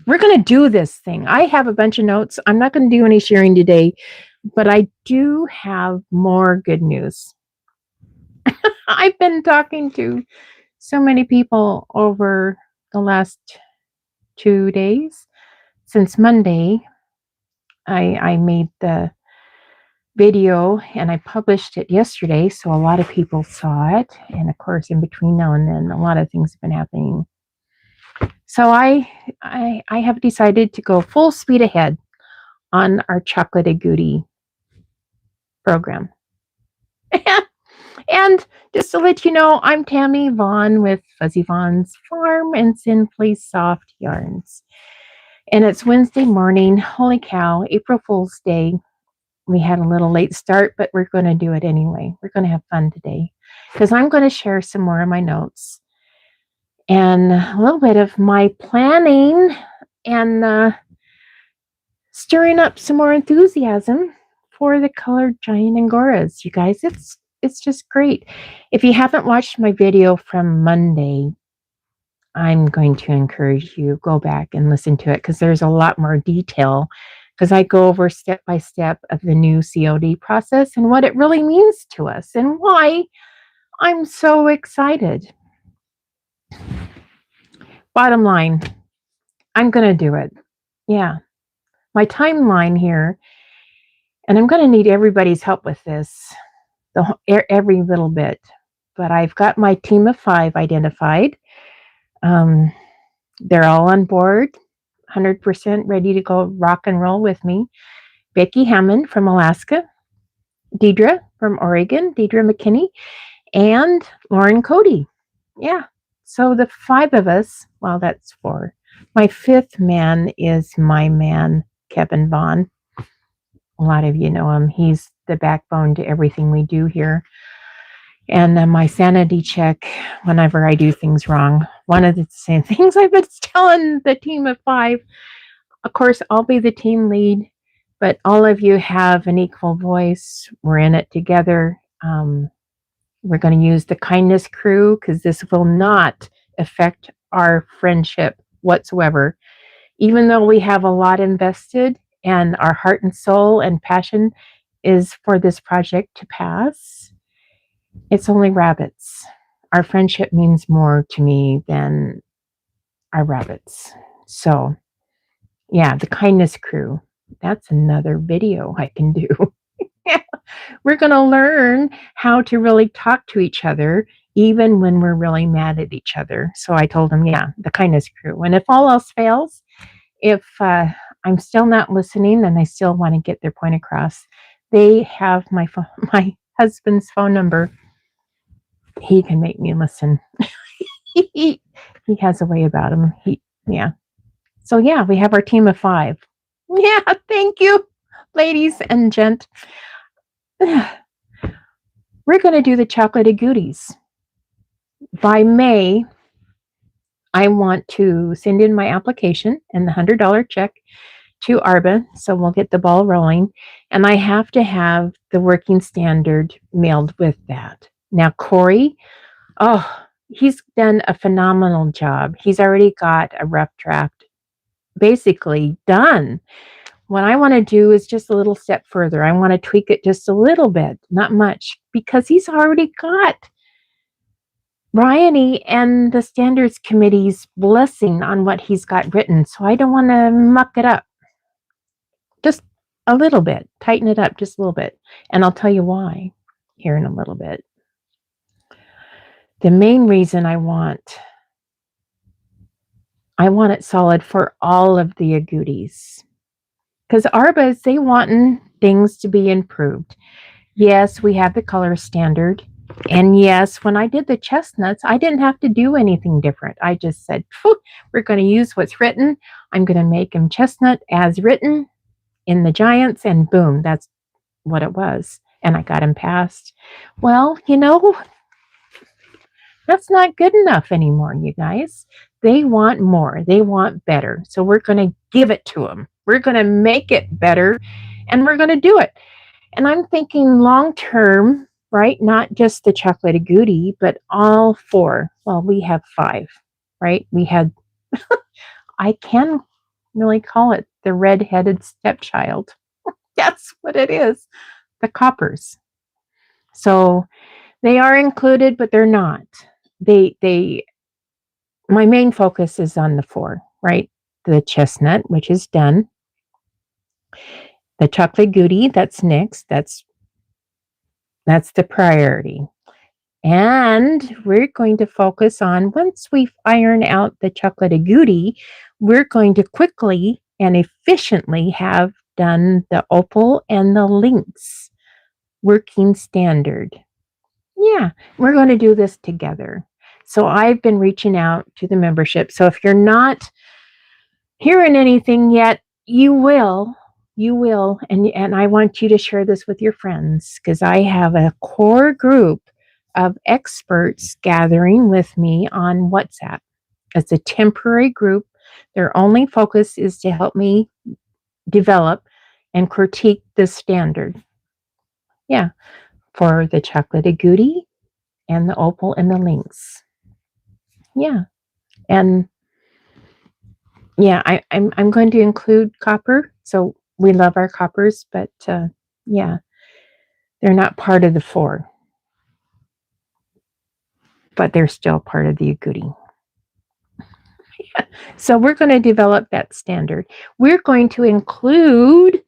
we're going to do this thing. I have a bunch of notes. I'm not going to do any sharing today, but I do have more good news. I've been talking to so many people over the last 2 days. Since Monday, I made the video and I published it yesterday, so a lot of people saw it. And of course, in between now and then, a lot of things have been happening. So I have decided to go full speed ahead on our chocolate goodie program. And just to let you know, I'm Tammy Vaughn with Fuzzy Vaughn's Farm and Sinfully Soft Yarns. And it's Wednesday morning. Holy cow, April Fool's Day. We had a little late start, but we're going to do it anyway. We're going to have fun today because I'm going to share some more of my notes and a little bit of my planning and stirring up some more enthusiasm for the colored giant Angoras. You guys, it's just great. If you haven't watched my video from Monday, I'm going to encourage you go back and listen to it because there's a lot more detail because I go over step by step of the new COD process and what it really means to us and why I'm so excited. Bottom line, I'm going to do it. Yeah. My timeline here, and I'm going to need everybody's help with this, every little bit. But I've got my team of 5 identified. They're all on board, 100% ready to go rock and roll with me. Becky Hammond from Alaska, Deidre from Oregon, Deidre McKinney, and Lauren Cody. Yeah. So the 5 of us, well, that's 4. My 5th man is my man, Kevin Vaughn. A lot of you know him. He's the backbone to everything we do here. And my sanity check whenever I do things wrong. One of the same things I've been telling the team of 5. Of course, I'll be the team lead, but all of you have an equal voice. We're in it together. We're going to use the kindness crew because this will not affect our friendship whatsoever. Even though we have a lot invested and our heart and soul and passion is for this project to pass, it's only rabbits. Our friendship means more to me than our rabbits. So, yeah, the kindness crew. That's another video I can do. We're going to learn how to really talk to each other, even when we're really mad at each other. So I told him, yeah, the kindness crew. And if all else fails, if I'm still not listening and I still want to get their point across, they have my husband's phone number. He can make me listen. he has a way about him. Yeah. So yeah, we have our team of 5. Yeah, thank you, ladies and gent. We're going to do the chocolate goodies. By May, I want to send in my application and the $100 check to ARBA, so we'll get the ball rolling. And I have to have the working standard mailed with that. Now, Corey, he's done a phenomenal job. He's already got a rough draft basically done. What I want to do is just a little step further. I want to tweak it just a little bit, not much, because he's already got Bryony and the Standards Committee's blessing on what he's got written. So I don't want to muck it up. Just a little bit. Tighten it up just a little bit. And I'll tell you why here in a little bit. The main reason I want it solid for all of the goodies. Because ARBAs, they want things to be improved. Yes, we have the color standard. And yes, when I did the chestnuts, I didn't have to do anything different. I just said, we're going to use what's written. I'm going to make them chestnut as written in the giants. And boom, that's what it was. And I got them passed. Well, that's not good enough anymore, you guys. They want more. They want better. So we're going to give it to them. We're going to make it better, and we're going to do it. And I'm thinking long term, right? Not just the chocolate goodie, but all 4. Well, we have 5, right? We had, I can really call it the red-headed stepchild. That's what it is, the coppers. So they are included, but they're not. My main focus is on the 4, right? The chestnut, which is done. The chocolate goody, that's next. That's the priority. And we're going to focus on, once we iron out the chocolate agouti, we're going to quickly and efficiently have done the opal and the lynx working standard. Yeah, we're going to do this together. So I've been reaching out to the membership. So if you're not hearing anything yet, you will. And I want you to share this with your friends, because I have a core group of experts gathering with me on WhatsApp. It's a temporary group. Their only focus is to help me develop and critique the standard. Yeah, for the chocolate agouti and the opal and the lynx. Yeah, and yeah, I'm going to include copper. So we love our coppers, but yeah, they're not part of the 4, but they're still part of the agouti. Yeah. So we're going to develop that standard. We're going to include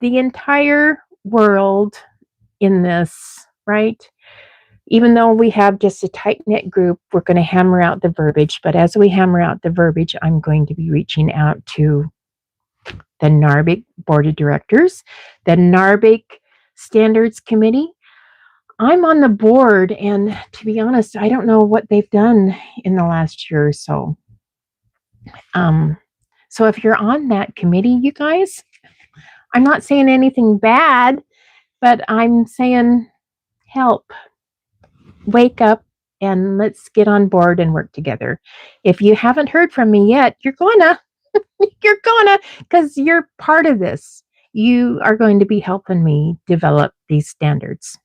the entire world in this, right? Even though we have just a tight-knit group, we're going to hammer out the verbiage. But as we hammer out the verbiage, I'm going to be reaching out to the NARBIC Board of Directors, the NARBIC Standards Committee. I'm on the board, and to be honest, I don't know what they've done in the last year or so. So if you're on that committee, you guys, I'm not saying anything bad, but I'm saying help. Wake up and let's get on board and work together. If you haven't heard from me yet, you're gonna, because you're part of this. You are going to be helping me develop these standards,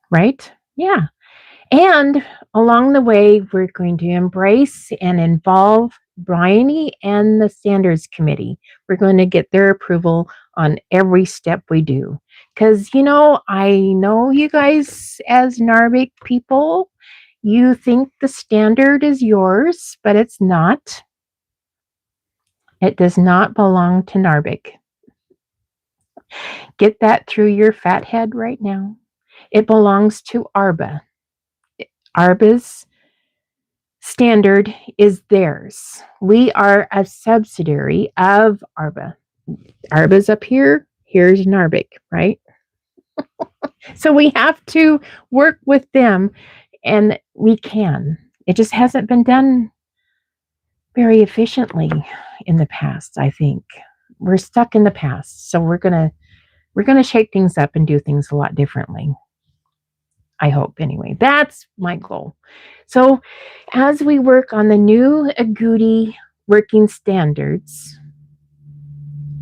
right? Yeah. And along the way, we're going to embrace and involve Bryony and the Standards Committee. We're going to get their approval on every step we do. Because, I know you guys as NARBIC people, you think the standard is yours, but it's not. It does not belong to NARBIC. Get that through your fat head right now. It belongs to ARBA. ARBA's standard is theirs. We are a subsidiary of ARBA. ARBA's up here, here's NARBIC, right? So we have to work with them, and we can. It just hasn't been done very efficiently in the past, I think. We're stuck in the past, so we're gonna shake things up and do things a lot differently. I hope, anyway. That's my goal. So as we work on the new agouti working standards,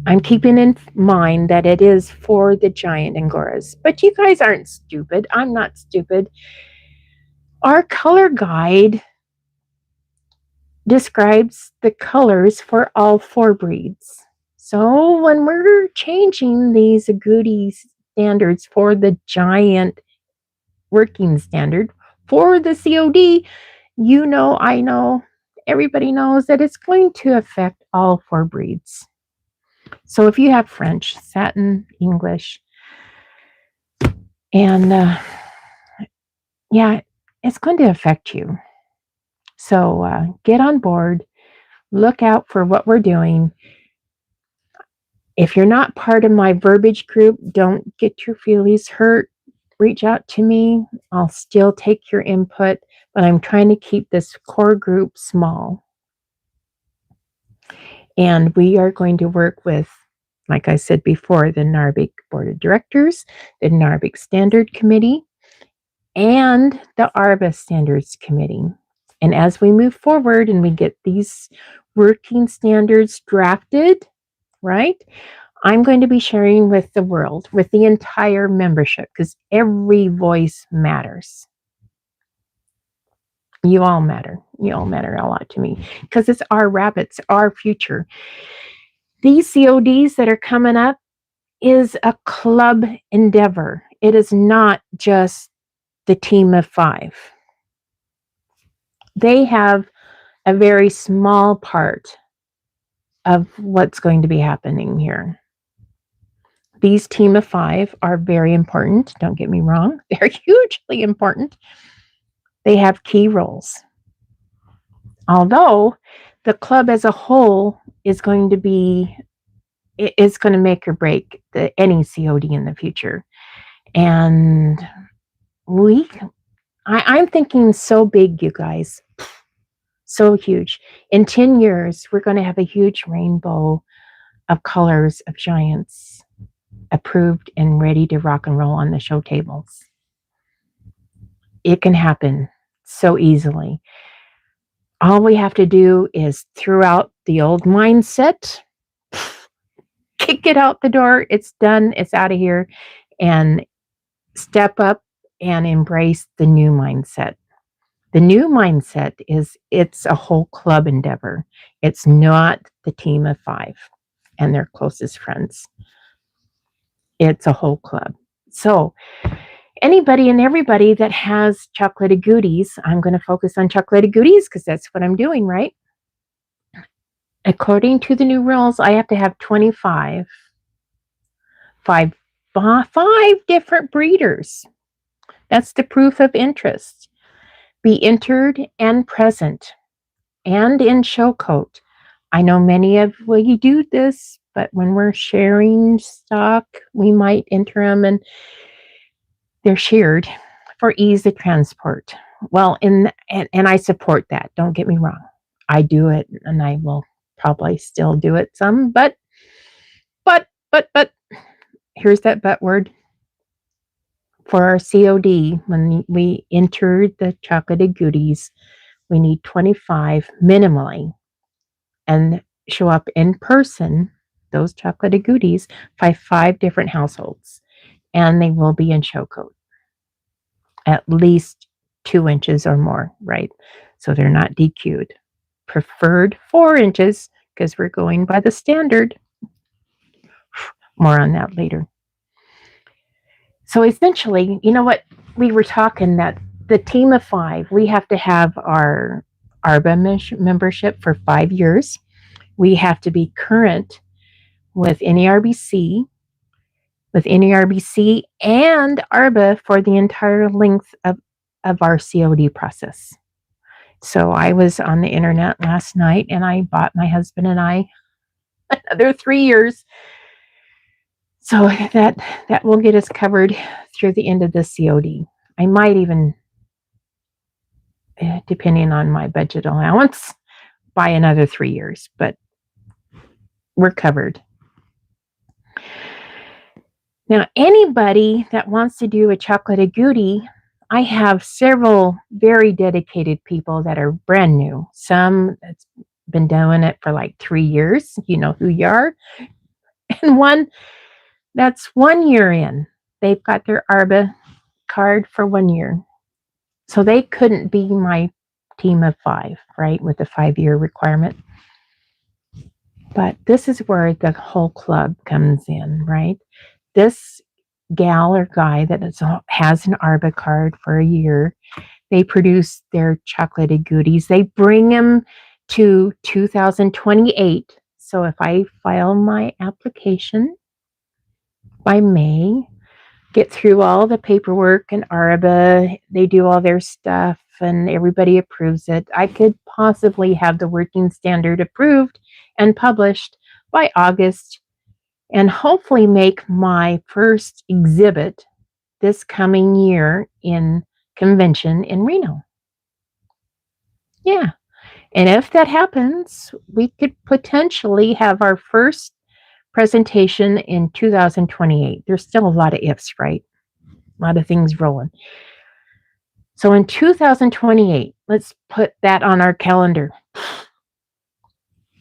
I'm keeping in mind that it is for the giant Angoras. But you guys aren't stupid. I'm not stupid. Our color guide describes the colors for all 4 breeds. So when we're changing these agouti standards for the giant working standard for the COD, I know, everybody knows that it's going to affect all 4 breeds. So if you have French, satin, English, and yeah, it's going to affect you. So get on board, look out for what we're doing. If you're not part of my verbiage group, don't get your feelings hurt. Reach out to me. I'll still take your input, but I'm trying to keep this core group small. And we are going to work with, like I said before, the NARBIC Board of Directors, the NARBIC Standard Committee, and the ARBA Standards Committee. And as we move forward and we get these working standards drafted, right, I'm going to be sharing with the world, with the entire membership, because every voice matters. You all matter. You all matter a lot to me because it's our rabbits, our future. These CODs that are coming up is a club endeavor. It is not just the team of 5. They have a very small part of what's going to be happening here. These team of 5 are very important. Don't get me wrong. They're hugely important. They have key roles. Although the club as a whole is going to make or break any COD in the future. And I'm thinking so big, you guys. So huge. In 10 years, we're going to have a huge rainbow of colors of giants approved and ready to rock and roll on the show tables. It can happen so easily. All we have to do is throw out the old mindset, kick it out the door. It's done. It's out of here. And step up and embrace the new mindset. The new mindset is it's a whole club endeavor. It's not the team of 5 and their closest friends. It's a whole club. So anybody and everybody that has chocolated goodies, I'm going to focus on chocolated goodies because that's what I'm doing, right? According to the new rules, I have to have 25, five different breeders. That's the proof of interest. Be entered and present and in show coat. I know many of you do this, but when we're sharing stock, we might enter them and they're shared for ease of transport. Well, and I support that. Don't get me wrong. I do it and I will probably still do it some, but here's that but word. For our COD, when we enter the chocolated goodies, we need 25 minimally and show up in person, those chocolated goodies, by 5 different households. And they will be in show coat. At least 2 inches or more, right? So they're not DQ'd. Preferred 4 inches because we're going by the standard. More on that later. So essentially, you know what? We were talking that the team of 5, we have to have our ARBA membership for 5 years. We have to be current with NERBC, and ARBA for the entire length of our COD process. So I was on the internet last night and I bought my husband and I another 3 years. So that will get us covered through the end of the COD. I might even, depending on my budget allowance, buy another 3 years, but we're covered. Now, anybody that wants to do a chocolated goodie, I have several very dedicated people that are brand new. Some that's been doing it for like 3 years. You know who you are. And one that's 1 year in. They've got their ARBA card for 1 year. So they couldn't be my team of 5, right, with the 5-year requirement. But this is where the whole club comes in, right? This gal or guy that has an ARBA card for a year, they produce their chocolated goodies. They bring them to 2028. So if I file my application by May, get through all the paperwork and ARBA, they do all their stuff and everybody approves it, I could possibly have the working standard approved and published by August and hopefully make my first exhibit this coming year in convention in Reno. Yeah. And if that happens, we could potentially have our first presentation in 2028. There's still a lot of ifs, right? A lot of things rolling. So in 2028, let's put that on our calendar.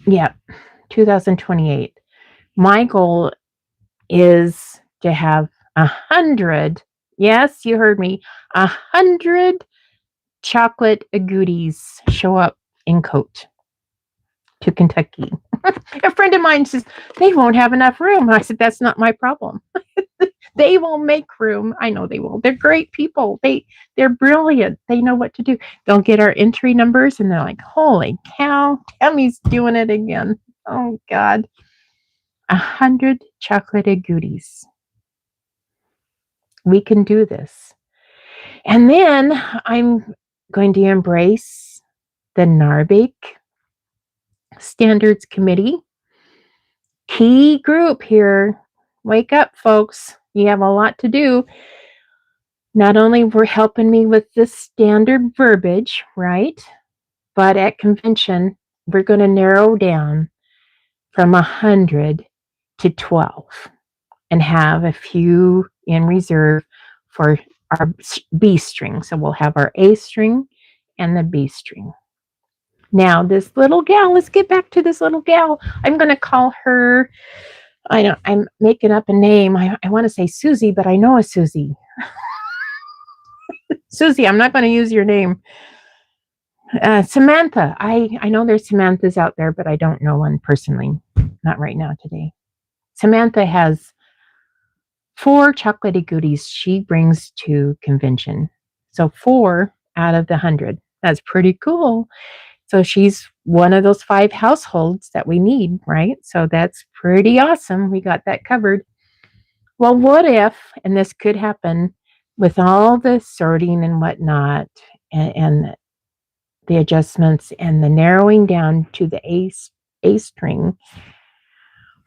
Yeah, 2028. My goal is to have 100, yes, you heard me, 100 chocolate goodies show up in coat to Kentucky. A friend of mine says, they won't have enough room. I said, that's not my problem. They will make room. I know they will. They're great people. They're brilliant. They know what to do. They'll get our entry numbers and they're like, holy cow, Tammy's doing it again. Oh God. 100 chocolate goodies. We can do this. And then I'm going to embrace the NARBIC Standards Committee. Key group here. Wake up, folks. You have a lot to do. Not only were helping me with the standard verbiage, right? But at convention, we're going to narrow down from 100 to 12 and have a few in reserve for our B string. So we'll have our A string and the B string. Now, this little gal, let's get back to this little gal. I'm going to call her, I know, I'm making up a name. I want to say Susie, but I know a Susie. Susie, I'm not going to use your name. Samantha. I know there's Samanthas out there, but I don't know one personally. Not right now today. Samantha has 4 chocolatey goodies she brings to convention. So 4 out of the 100. That's pretty cool. So she's one of those 5 households that we need, right? So that's pretty awesome. We got that covered. Well, what if, and this could happen with all the sorting and whatnot, and the adjustments and the narrowing down to the A string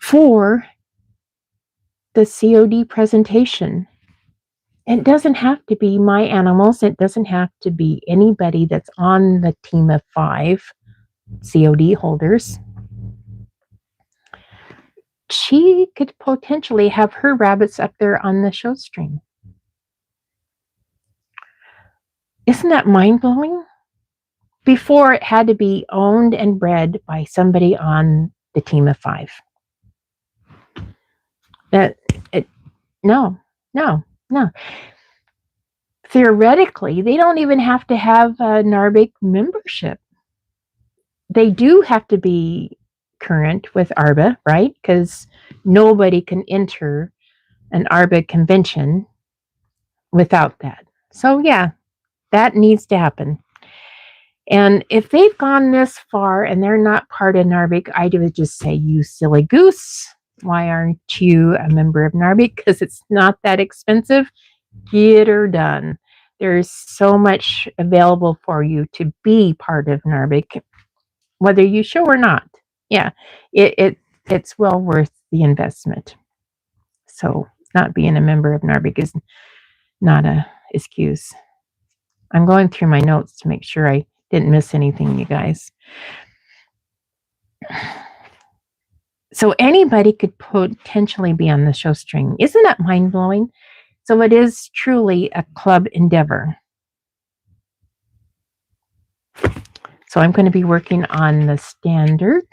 for the COD presentation. It doesn't have to be my animals. It doesn't have to be anybody that's on the team of 5 COD holders. She could potentially have her rabbits up there on the show string. Isn't that mind-blowing? Before, it had to be owned and bred by somebody on the team of 5. No. Theoretically, they don't even have to have a NARBIC membership. They do have to be current with ARBA, right? Because nobody can enter an ARBA convention without that. So yeah, that needs to happen. And if they've gone this far and they're not part of NARBIC, I would just say, you silly goose. Why aren't you a member of NARBIC? Because it's not that expensive. Get her done. There's so much available for you to be part of NARBIC, whether you show or not. Yeah, it's well worth the investment. So not being a member of NARBIC is not an excuse. I'm going through my notes to make sure I didn't miss anything, you guys. So anybody could potentially be on the show string. Isn't that mind-blowing? So it is truly a club endeavor. So I'm going to be working on the standard.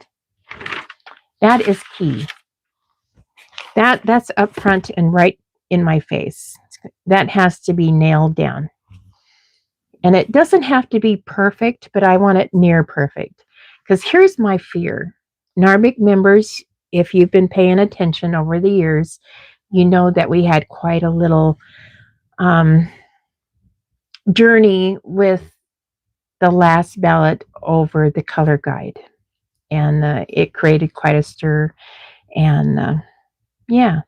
That is key. That's up front and right in my face. That has to be nailed down. And it doesn't have to be perfect, but I want it near perfect. Because here's my fear. NARBIC members, if you've been paying attention over the years, you know that we had quite a little journey with the last ballot over the color guide. And it created quite a stir. And yeah.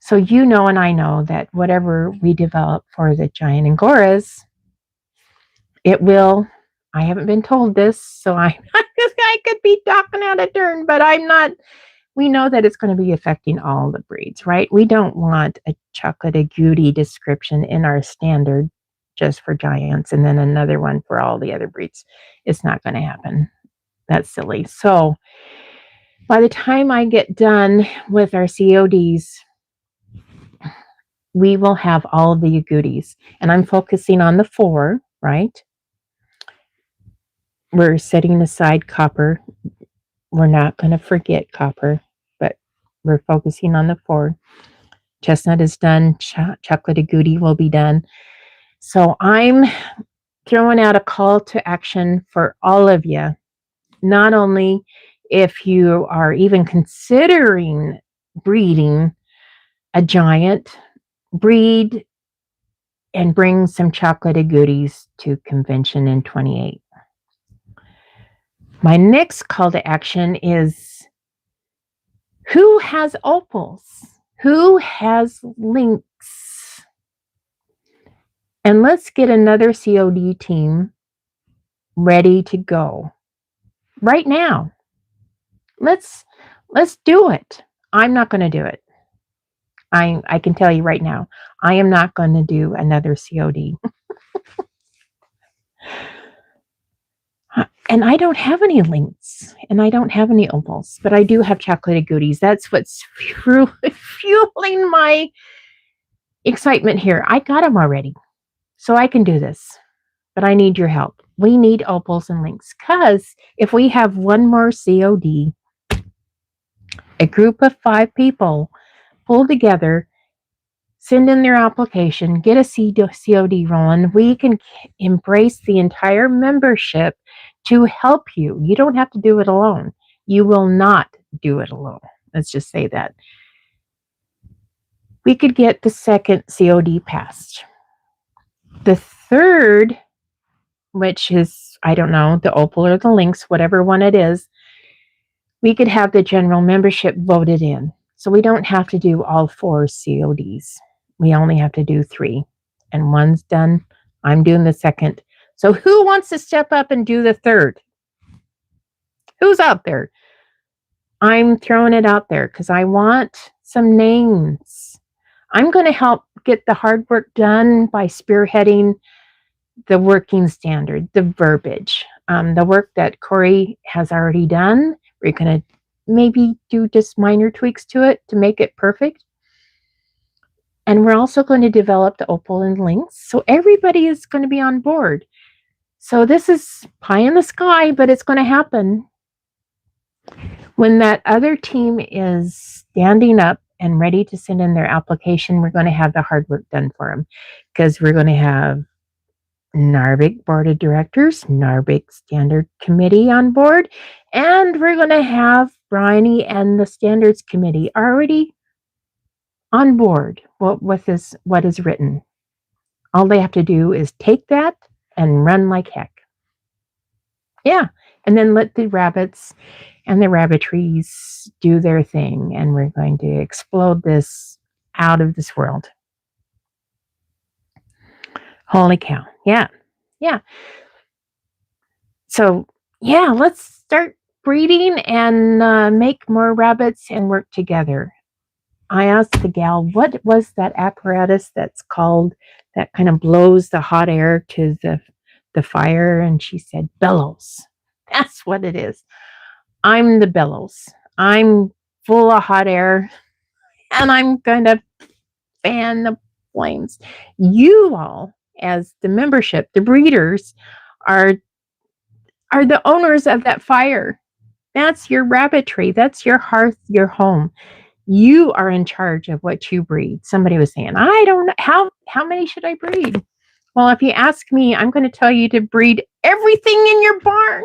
So you know and I know that whatever we develop for the giant Angoras, it will, I haven't been told this, so I could be talking out of turn, but I'm not. We know that it's going to be affecting all the breeds, right? We don't want a chocolate agouti description in our standard just for giants and then another one for all the other breeds. It's not going to happen. That's silly. So by the time I get done with our CODs, we will have all of the agoutis. And I'm focusing on the 4, right? We're setting aside copper. We're not going to forget copper, but we're focusing on the 4. Chestnut is done. Chocolate agouti will be done. So I'm throwing out a call to action for all of you, not only if you are even considering breeding a giant, breed and bring some chocolatey goodies to convention in 28. My next call to action is who has opals? Who has links? And let's get another COD team ready to go right now. Let's do it. I'm not going to do it. I can tell you right now, I am not going to do another COD. And I don't have any links and I don't have any opals, but I do have chocolatey goodies. That's what's fueling my excitement here. I got them already, so I can do this, but I need your help. We need opals and links because if we have one more COD, a group of 5 people pull together, send in their application, get a COD rolling, we can embrace the entire membership to help you. You don't have to do it alone. You will not do it alone. Let's just say that. We could get the second COD passed. The third, which is, I don't know, the opal or the links, whatever one it is, we could have the general membership voted in. So we don't have to do all 4 CODs. We only have to do 3. And one's done. I'm doing the second. So who wants to step up and do the third? Who's out there? I'm throwing it out there because I want some names. I'm going to help get the hard work done by spearheading the working standard, the verbiage, the work that Corey has already done. We're going to maybe do just minor tweaks to it to make it perfect. And we're also going to develop the opal and links. So everybody is going to be on board. So this is pie in the sky, but it's going to happen. When that other team is standing up and ready to send in their application, we're going to have the hard work done for them because we're going to have NARBIC Board of Directors, NARBIC Standard Committee on board, and we're going to have Bryony and the Standards Committee already on board what is written. All they have to do is take that and run like heck. Yeah, and then let the rabbits and the rabbitries do their thing, and we're going to explode this out of this world. Holy cow. Yeah. So, yeah, let's start breeding and make more rabbits and work together. I asked the gal, what was that apparatus that's called that kind of blows the hot air to the fire? And she said, bellows. That's what it is. I'm the bellows. I'm full of hot air and I'm going to fan the flames. You all, as the membership, the breeders, are the owners of that fire. That's your rabbitry. That's your hearth, your home. You are in charge of what you breed. Somebody was saying, I don't know, how many should I breed? Well, if you ask me, I'm going to tell you to breed everything in your barn.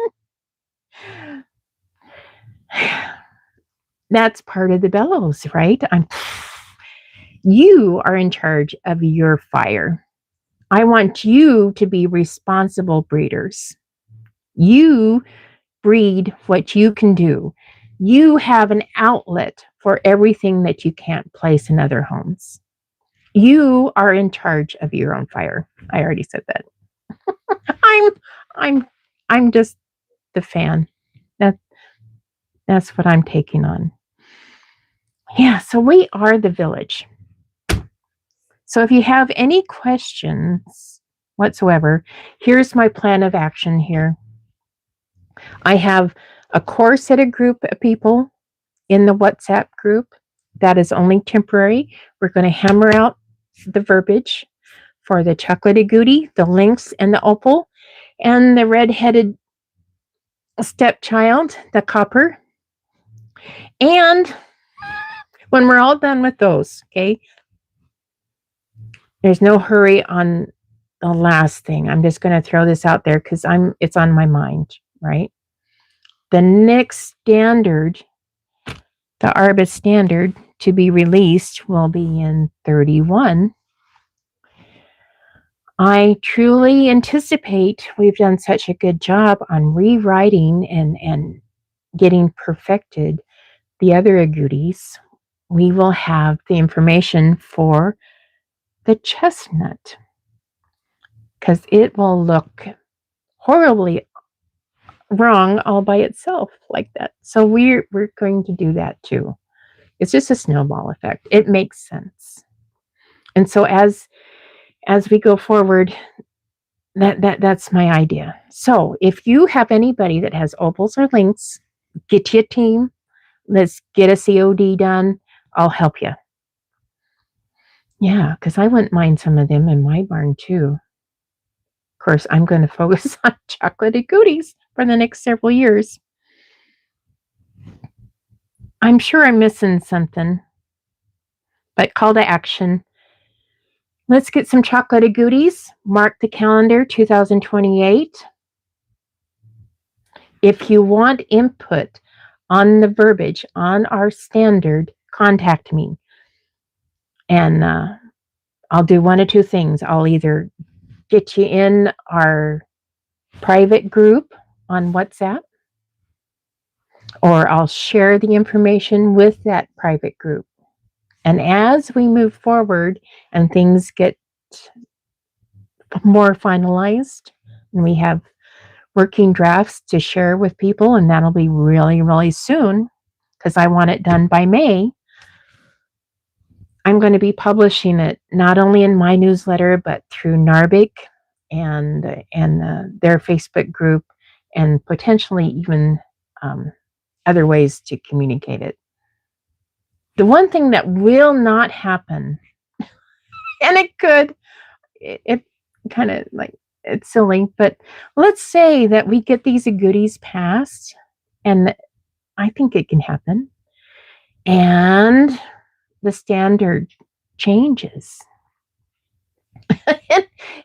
That's part of the bellows, right? You are in charge of your fire. I want you to be responsible breeders. You breed what you can do. You have an outlet for everything that you can't place in other homes. You are in charge of your own fire. I already said that. I'm just the fan. That's what I'm taking on. Yeah, so we are the village. So if you have any questions whatsoever, here's my plan of action here. I have a core set of group of people in the WhatsApp group. That is only temporary. We're going to hammer out the verbiage for the chocolatey goodie, the lynx and the opal, and the red-headed stepchild, the copper. And when we're all done with those, okay, there's no hurry on the last thing, I'm just going to throw this out there because it's on my mind, right? The next standard, the ARBA standard to be released, will be in 31. I truly anticipate we've done such a good job on rewriting and getting perfected the other agoutis. We will have the information for the chestnut because it will look horribly wrong all by itself like that. So we're going to do that too. It's just a snowball effect. It makes sense. And so as we go forward, that's my idea. So if you have anybody that has opals or links, get you a team. Let's get a COD done. I'll help you. Yeah, because I wouldn't mind some of them in my barn too. Of course, I'm going to focus on chocolatey goodies for the next several years. I'm sure I'm missing something, but call to action. Let's get some chocolatey goodies. Mark the calendar, 2028. If you want input on the verbiage on our standard, contact me. And I'll do one of two things. I'll either get you in our private group on WhatsApp, or I'll share the information with that private group. And as we move forward and things get more finalized, and we have working drafts to share with people, and that'll be really, really soon because I want it done by May. I'm going to be publishing it not only in my newsletter, but through NARBIC and their Facebook group, and potentially even other ways to communicate it. The one thing that will not happen, and it could, it kind of like, it's silly, but let's say that we get these goodies passed, and I think it can happen, and the standard changes.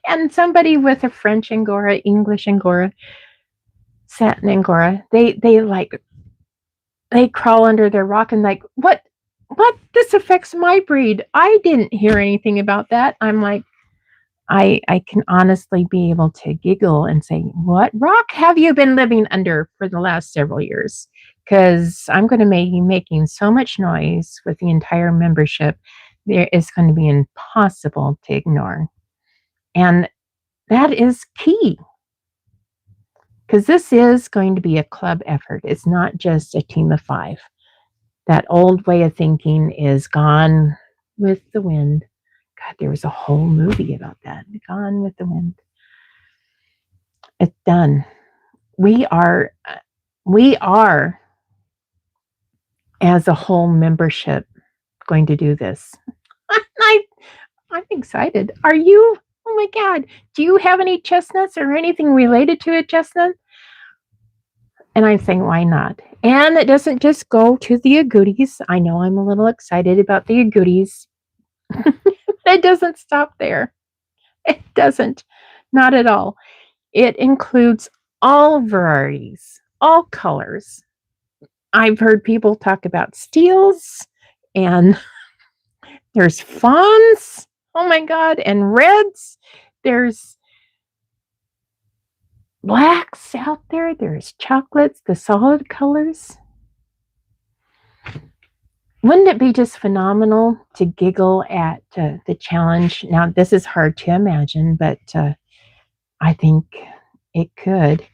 and somebody with a French Angora, English Angora, satin Angora, they crawl under their rock and like, what? This affects my breed. I didn't hear anything about that. I'm like, I can honestly be able to giggle and say, what rock have you been living under for the last several years? Because I'm going to be making so much noise with the entire membership, there is going to be impossible to ignore. And that is key. Because this is going to be a club effort. It's not just a team of 5. That old way of thinking is gone with the wind. God, there was a whole movie about that. Gone with the wind. It's done. We are, as a whole membership, going to do this. I'm excited. Are you? Oh my God. Do you have any chestnuts or anything related to a chestnut? And I'm saying, why not? And it doesn't just go to the agoutis. I know I'm a little excited about the agoutis. It doesn't stop there. It doesn't. Not at all. It includes all varieties, all colors. I've heard people talk about steels, and there's fawns. Oh my God. And reds. There's blacks out there. There's chocolates, the solid colors. Wouldn't it be just phenomenal to giggle at the challenge? Now, this is hard to imagine, but I think it could.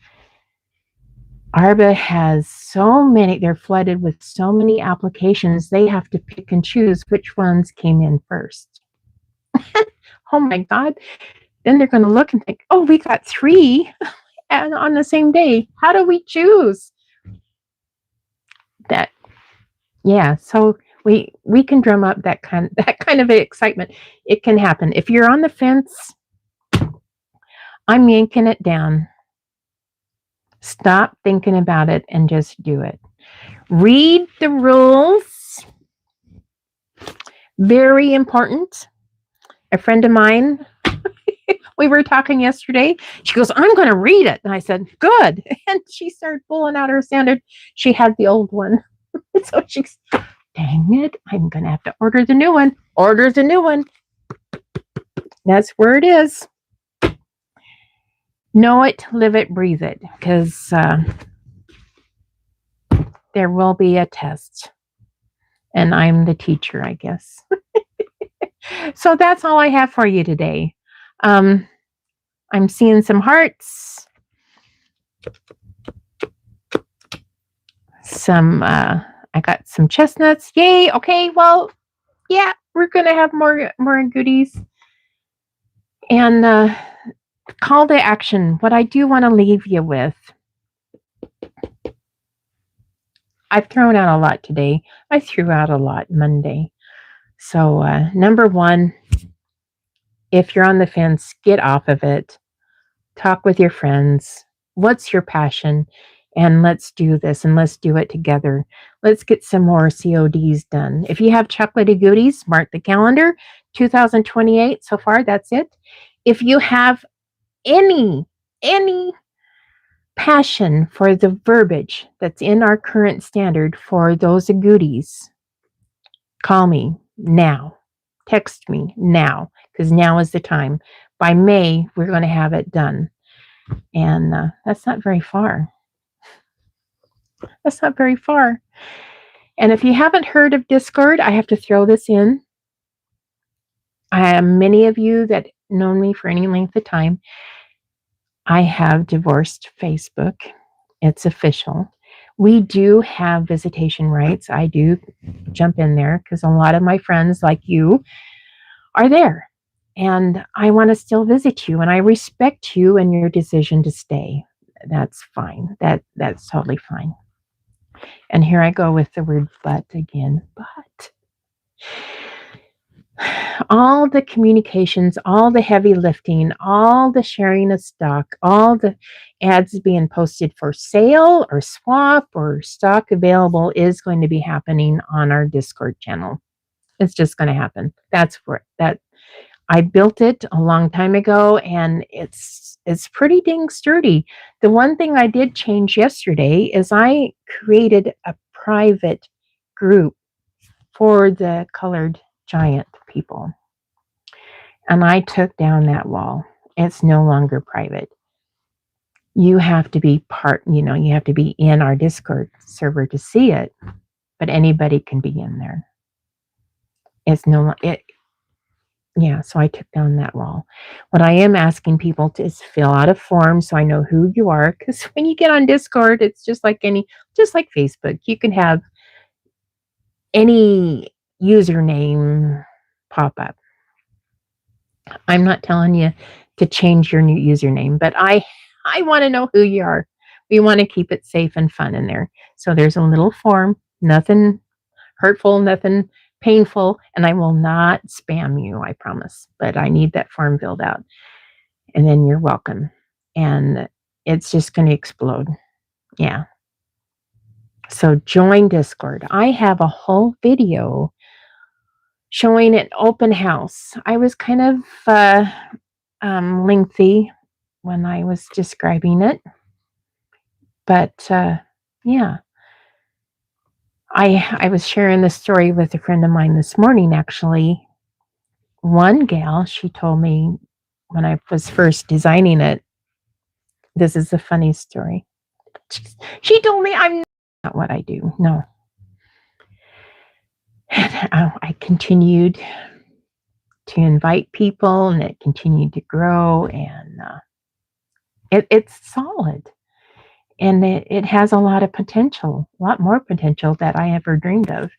ARBA has so many, they're flooded with so many applications, they have to pick and choose which ones came in first. Oh my God. Then they're going to look and think, oh, we got 3 and on the same day. How do we choose? That, yeah, so we can drum up that kind of excitement. It can happen. If you're on the fence, I'm yanking it down. Stop thinking about it and just do it. Read the rules. Very important. A friend of mine We were talking yesterday. She goes, I'm going to read it. And I said, good. And she started pulling out her standard. She had the old one. So she's, dang it, I'm going to have to order the new one. Order the new one. That's where it is. Know it, live it, breathe it. Because there will be a test. And I'm the teacher, I guess. So that's all I have for you today. I'm seeing some hearts. I got some chestnuts. Yay. Okay. Well, yeah, we're going to have more goodies. And call to action. What I do want to leave you with. I've thrown out a lot today. I threw out a lot Monday. So, number one, if you're on the fence, get off of it. Talk with your friends. What's your passion? And let's do this and let's do it together. Let's get some more CODs done. If you have chocolatey goodies, mark the calendar. 2028 so far, that's it. If you have any passion for the verbiage that's in our current standard for those goodies, call me now. Text me now, because now is the time. By May, we're going to have it done. And that's not very far. That's not very far. And if you haven't heard of Discord, I have to throw this in. Many of you that know me for any length of time, I have divorced Facebook. It's official. We do have visitation rights. I do jump in there because a lot of my friends like you are there. And I want to still visit you, and I respect you and your decision to stay. That's fine. That's totally fine. And here I go with the word but again. But all the communications, all the heavy lifting, all the sharing of stock, all the ads being posted for sale or swap or stock available is going to be happening on our Discord channel. It's just going to happen. That's where that I built it a long time ago, and it's pretty dang sturdy. The one thing I did change yesterday is I created a private group for the colored giant people. And I took down that wall. It's no longer private. You have to be you have to be in our Discord server to see it, but anybody can be in there. So I took down that wall. What I am asking people to is fill out a form so I know who you are, because when you get on Discord, it's just like Facebook. You can have any username pop up. I'm not telling you to change your new username, but I want to know who you are. We want to keep it safe and fun in there. So there's a little form, nothing hurtful, nothing painful, and I will not spam you, I promise. But I need that form filled out. And then you're welcome. And it's just going to explode. Yeah. So join Discord. I have a whole video showing an open house. I was kind of lengthy when I was describing it. But yeah. I was sharing this story with a friend of mine this morning, actually. One gal, she told me when I was first designing it, this is a funny story. She told me I'm not what I do. No. And I continued to invite people, and it continued to grow, and it's solid. And it has a lot of potential, a lot more potential that I ever dreamed of.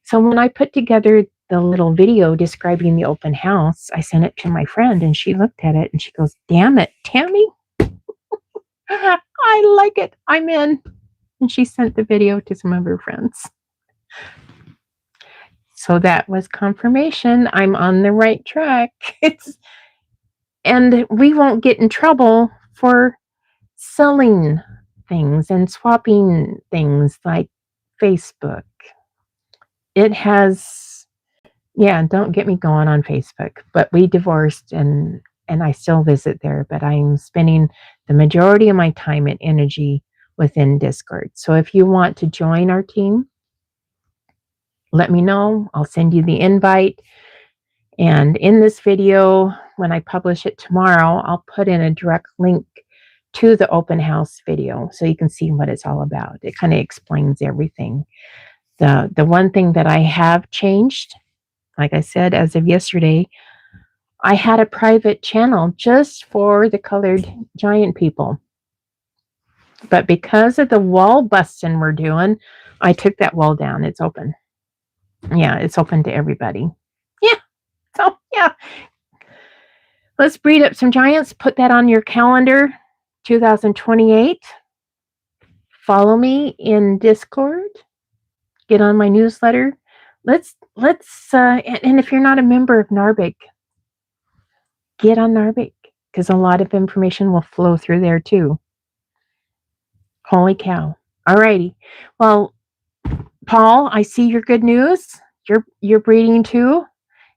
So when I put together the little video describing the open house, I sent it to my friend, and she looked at it and she goes, "Damn it, Tammy, I like it. I'm in." And she sent the video to some of her friends. So that was confirmation. I'm on the right track. And we won't get in trouble for selling things and swapping things like Facebook. It has, don't get me going on Facebook, but we divorced, and and I still visit there, but I'm spending the majority of my time and energy within Discord. So if you want to join our team, let me know. I'll send you the invite. And in this video, when I publish it tomorrow, I'll put in a direct link to the open house video so you can see what it's all about. It kind of explains everything. The one thing that I have changed, like I said, as of yesterday, I had a private channel just for the colored giant people. But because of the wall busting we're doing, I took that wall down. It's open. Yeah, it's open to everybody. Yeah. So, yeah. Let's breed up some giants. Put that on your calendar. 2028. Follow me in Discord. Get on my newsletter. Let's and if you're not a member of NARBIC, get on NARBIC because a lot of information will flow through there too. Holy cow. Alrighty. Well, Paul, I see your good news. You're breeding too.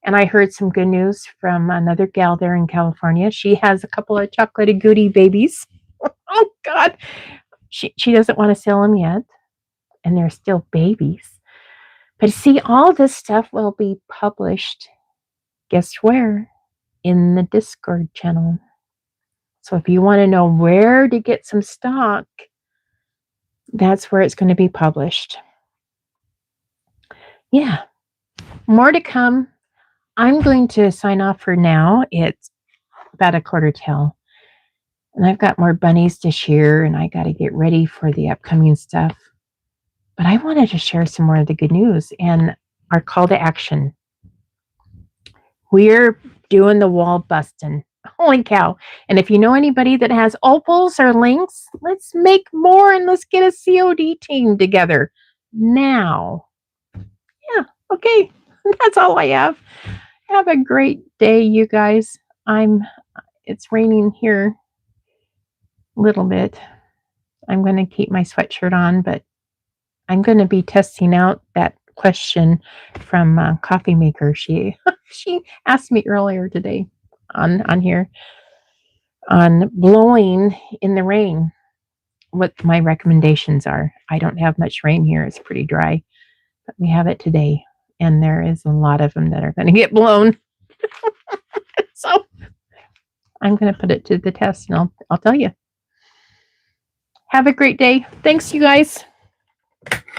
And I heard some good news from another gal there in California. She has a couple of chocolatey goody babies. Oh God. She doesn't want to sell them yet. And they're still babies. But see, all this stuff will be published, guess where? In the Discord channel. So if you want to know where to get some stock, that's where it's going to be published. Yeah, more to come. I'm going to sign off for now. It's about 1/4 till. And I've got more bunnies to share, and I got to get ready for the upcoming stuff. But I wanted to share some more of the good news and our call to action. We're doing the wall busting. Holy cow. And if you know anybody that has opals or links, let's make more and let's get a COD team together now. Yeah, okay. That's all I have. Have a great day, you guys. It's raining here a little bit. I'm going to keep my sweatshirt on, but I'm going to be testing out that question from Coffee Maker. She asked me earlier today on here on blowing in the rain, what my recommendations are. I don't have much rain here. It's pretty dry, but we have it today, and there is a lot of them that are going to get blown. So I'm going to put it to the test, and I'll tell you. Have a great day. Thanks, you guys.